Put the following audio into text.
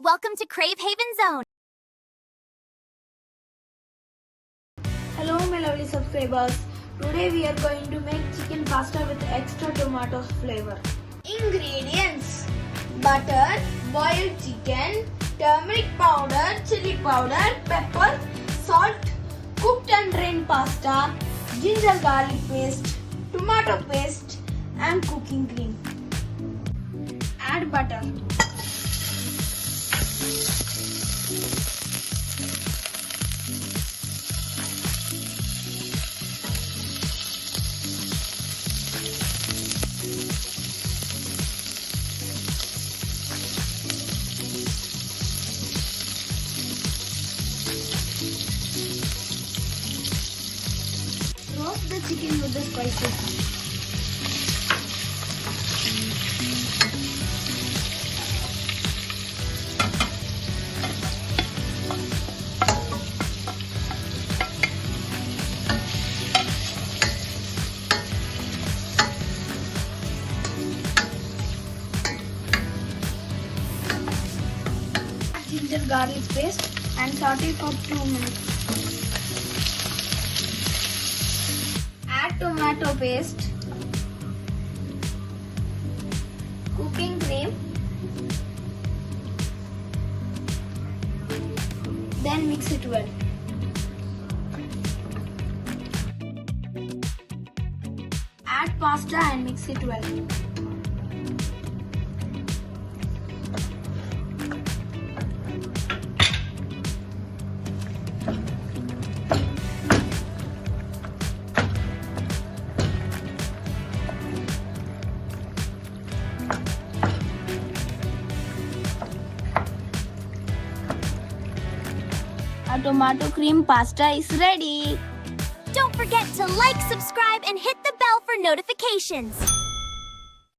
Welcome to Crave Haven Zone. Hello my lovely subscribers. Today we are going to make chicken pasta with extra tomato flavor. Ingredients: butter, boiled chicken, turmeric powder, chili powder, pepper, salt, cooked and drained pasta, ginger garlic paste, tomato paste and cooking cream. Add butter. Roast the chicken with the spices. Ginger garlic paste and saute for 2 minutes. Add tomato paste, cooking cream, then mix it well. Add pasta and mix it well. Our tomato cream pasta is ready. Don't forget to like, subscribe, and hit the bell for notifications.